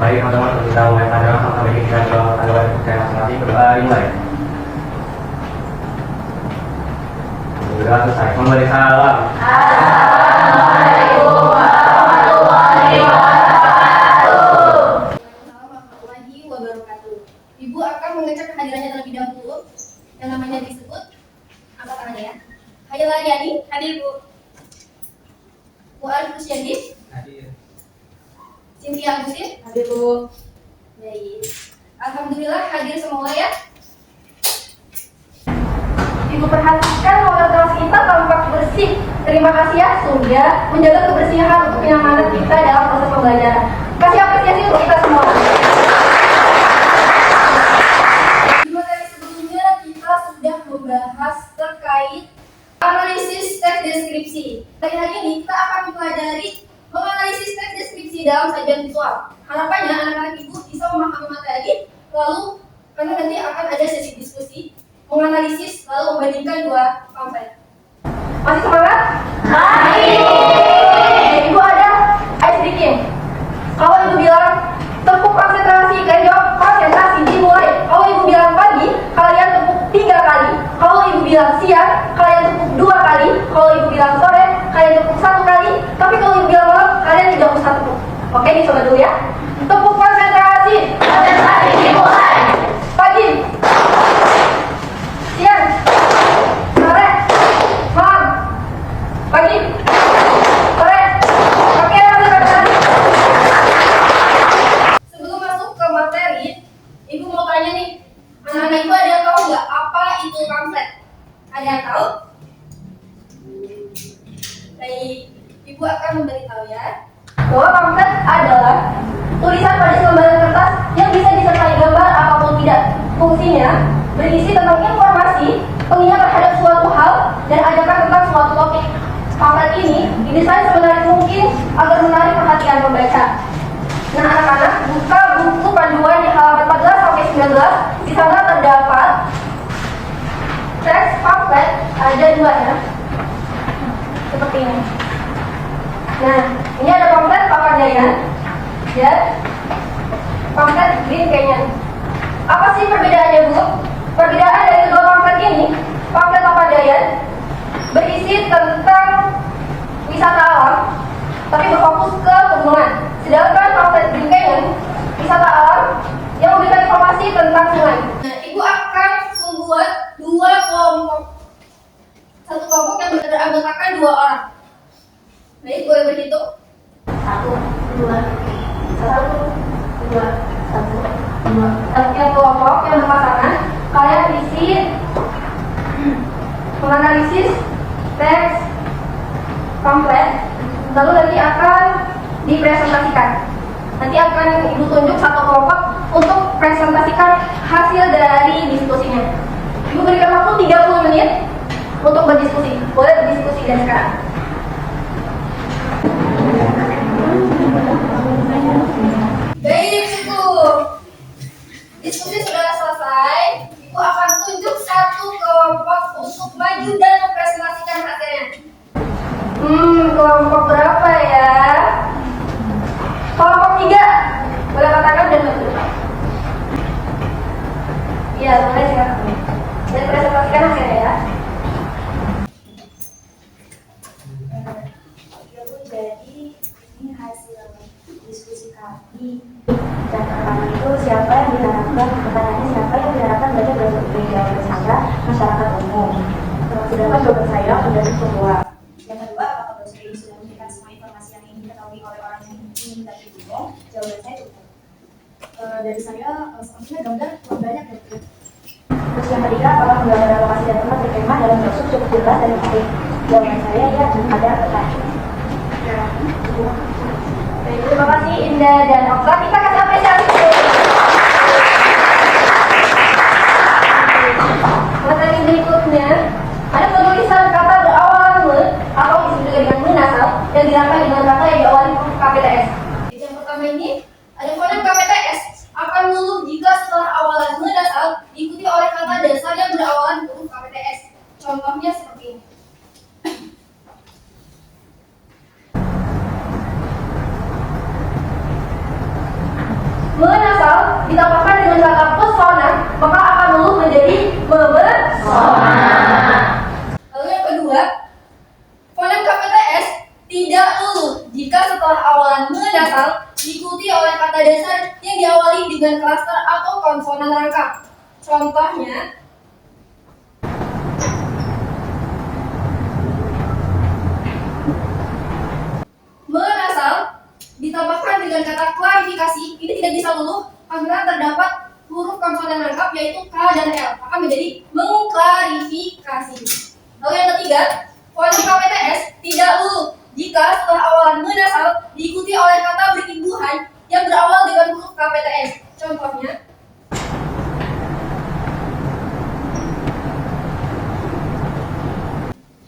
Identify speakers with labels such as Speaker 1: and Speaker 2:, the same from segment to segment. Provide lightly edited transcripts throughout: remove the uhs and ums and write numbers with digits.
Speaker 1: Baik teman-teman, kita mulai pada sama ini kita doa percaya masing-masing berdoa dimulai. Berdoa selesai. Memberi salam.
Speaker 2: Assalamualaikum warahmatullahi wabarakatuh.
Speaker 3: Warahmatullahi wabarakatuh. Ibu akan mengecek kehadirannya terlebih dahulu. Yang namanya disebut angkat tangannya ya. Hayal Aryani, hadir Bu. Bu Arif Kusyadi,
Speaker 1: Hadir.
Speaker 3: Cynthia Agustin,
Speaker 2: Hadir Bu.
Speaker 3: baik. Alhamdulillah hadir semua ya.
Speaker 2: Ibu perhatikan ruangan kelas kita tampak bersih. Terima kasih ya sudah menjaga kebersihan untuk kenyamanan kita dalam proses pembelajaran. Kasih apresiasi untuk kita semua.
Speaker 3: Di materi sebelumnya kita sudah membahas terkait analisis teks deskripsi. Kali ini kita akan mempelajari menganalisis teks deskripsi dalam sajian visual. Harapannya anak-anak ibu bisa memahami materi, lalu karena nanti akan ada sesi diskusi, menganalisis lalu membandingkan dua pamflet.
Speaker 2: Masih semangat? Ibu ada ice breaking. Kalau ibu bilang tepuk konsentrasi, kalian jawab konsentrasi dimulai. Kalau ibu bilang pagi, kalian tepuk 3 kali. Kalau ibu bilang siang, kalian tepuk 2 kali. Kalau ibu bilang sore, kalian tepuk 1 kali. Tapi kalau ibu bilang malam, kalian tidak usah tepuk. Oke, dicoba dulu ya. Tepuk konsentrasi. Konsentrasi dimulai. Pagi, siang, sore, malam. Pagi, sore. Oke, masuk konsentrasi.
Speaker 3: Sebelum masuk ke materi, ibu mau tanya nih, anak-anak ibu ada yang tahu nggak apa itu pamflet? Ada yang tahu? Baik, ibu akan memberitahu ya.
Speaker 2: Bahwa pamflet adalah tulisan pada selembaran kertas yang bisa disertai gambar apapun tidak. Fungsinya berisi tentang informasi, pengingat terhadap suatu hal, dan ajakan tentang suatu topik. Pamflet ini didesain semenarik mungkin agar menarik perhatian pembaca. Nah, anak-anak, buka buku panduan di halaman 14 sampai 19. Di sana terdapat teks pamflet, ada 2 ya. Seperti ini. Nah, ini ada pamflet Papandayan dan pamflet Green Canyon. Apa sih perbedaannya, Bu? Perbedaan dari kedua pamflet ini, pamflet Papandayan berisi tentang wisata alam, tapi berfokus ke pegunungan. Sedangkan pamflet Green Canyon, wisata alam yang memberikan informasi tentang sungai.
Speaker 3: Nah, ibu akan membuat 2 kelompok. Satu kelompok yang beranggotakan 2 orang. Baik, boleh berhitung?
Speaker 2: 1, 2, 1, 2, 1, 2. Setiap kelompok yang berpasangan, kalian isi menganalisis teks pamflet, lalu nanti akan dipresentasikan. Nanti akan ibu tunjuk satu kelompok untuk presentasikan hasil dari diskusinya. Ibu berikan waktu 30 menit untuk berdiskusi. Boleh berdiskusi dan sekarang.
Speaker 3: Baik, Ibu. Diskusi sudah selesai. Ibu akan tunjuk satu kelompok untuk maju dan mempresentasikan hasilnya.
Speaker 2: Kelompok berapa ya? Kelompok 3. Boleh katakan dan maju. Iya, boleh silakan. Dan presentasikan hasilnya ya.
Speaker 4: Jadi ini hasil diskusi kami. Dan pertama itu siapa yang diharapkan, pertanyaannya siapa yang diharapkan belajar dari jawaban saya, masyarakat umum. Sedangkan jawaban saya menjadi semua. Yang kedua, apakah brosur ini sudah memberikan semua informasi yang ingin diketahui oleh orang yang ingin tadi bingung? Jawaban saya cukup. Dari saya, sepertinya gambar kurang banyak ya. Terus yang ketiga, apakah gambar lokasi dan tempat berkemah dalam brosur cukup jelas dan baik? Jawaban saya ya, ada pertanyaan.
Speaker 2: Baik, terima kasih Indah dan Okta. Kita kasih apresiasi. Materi berikutnya ada penulisan kata berawalan me atau disebut juga dengan menasal yang dirangkai dengan kata yang diawali huruf KPTS.
Speaker 3: Yang pertama ini ada fonem KPTS akan luluh jika setelah awalan menasal diikuti oleh kata dasar yang berawalan huruf KPTS. Contohnya seperti ini. menasal diikuti oleh kata dasar yang diawali dengan klaster atau konsonan rangkap. Contohnya, menasal ditambahkan dengan kata klarifikasi. Ini tidak bisa luluh karena terdapat huruf konsonan rangkap yaitu K dan L, maka menjadi mengklarifikasi. Lalu yang ketiga, fonem KPTS tidak luluh jika setelah awalan menasal diikuti oleh kata berimbuhan yang berawal dengan huruf KPTS. Contohnya,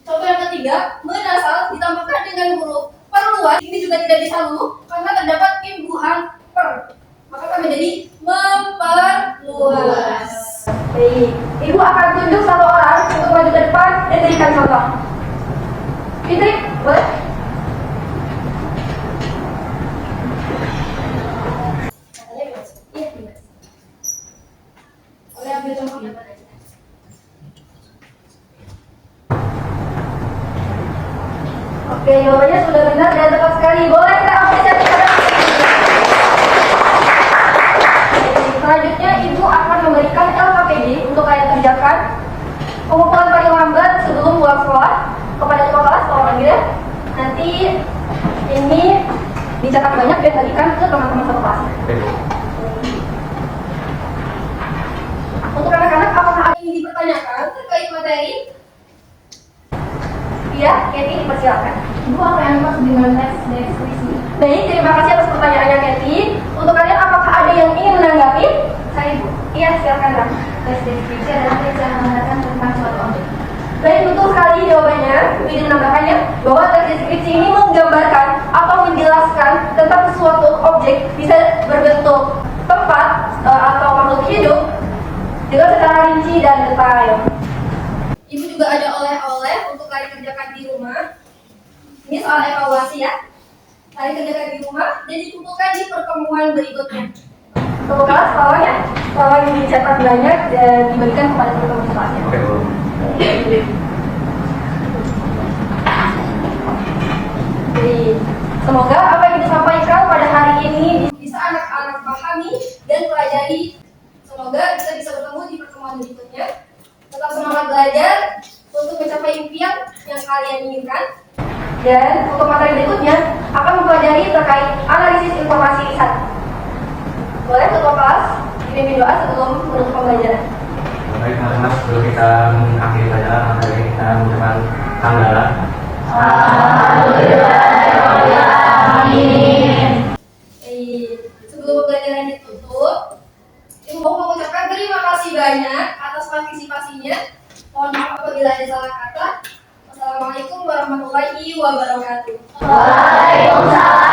Speaker 3: contoh yang ketiga, menasal ditambahkan dengan huruf perluas. Ini juga tidak bisa luluh karena terdapat imbuhan per, maka akan menjadi memperluas.
Speaker 2: Baik, Ibu akan tunjuk satu orang untuk maju ke depan dan berikan contoh. Fitri, boleh?
Speaker 3: Iya, bebas. Boleh ambil contoh yang mana aja?
Speaker 2: Oke, jawabannya sudah benar dan tepat sekali. Boleh kita apresiasi kepada selanjutnya, Ibu akan memberikan LKPD untuk kalian kerjakan. Pengumpulan paling lambat sebelum pulang sekolah kepada ketua kelas, tolong panggil ya. Nanti ini dicetak banyak dan bagikan ke teman-teman satu kelas. Untuk anak-anak, apakah ada
Speaker 3: Yang dipertanyakan terkait materi?
Speaker 2: Iya, Kathy, dipersilakan.
Speaker 4: Ibu, apa yang dimaksud dengan teks deskripsi?
Speaker 2: Baik, terima kasih atas pertanyaannya, Kathy. Untuk kalian, apakah ada yang ingin menanggapi?
Speaker 4: Saya, Ibu.
Speaker 2: Iya, silakan, Ram.
Speaker 4: Teks deskripsi adalah teks yang mengatakan tentang suatu objek.
Speaker 2: Baik, betul sekali jawabannya. Ingin menambahkannya bahwa teks deskripsi ini menggambarkan atau menjelaskan tentang suatu objek bisa berbentuk tempat atau makhluk hidup dengan secara rinci dan detail.
Speaker 3: Ibu juga ada oleh-oleh untuk kalian kerjakan di rumah. Ini soal evaluasi ya. Kalian kerjakan di rumah dan dikumpulkan di pertemuan berikutnya.
Speaker 2: Untuk kelas, tolong yang dicetak banyak dan dibagikan kepada teman-teman kelasnya.
Speaker 1: Oke, Bu.
Speaker 2: Jadi, semoga apa yang disampaikan pada hari ini
Speaker 3: Bisa anak-anak pahami dan pelajari. Semoga kita bisa bertemu di pertemuan berikutnya. Tetap semangat belajar untuk mencapai impian yang kalian inginkan.
Speaker 2: dan untuk materi berikutnya akan mempelajari terkait analisis informasi lisan. Boleh ketua kelas dipimpin doa sebelum menutup pembelajaran.
Speaker 1: Baik, teman-teman, sebelum kita mengakhiri pelajaran, mari kita mengucapkan hamdalah.
Speaker 3: Sebelum pembelajaran ditutup, Ibu mau mengucapkan terima kasih banyak atas partisipasinya. Mohon maaf apabila ada salah kata. Wassalamualaikum warahmatullahi wabarakatuh.
Speaker 4: Waalaikumsalam.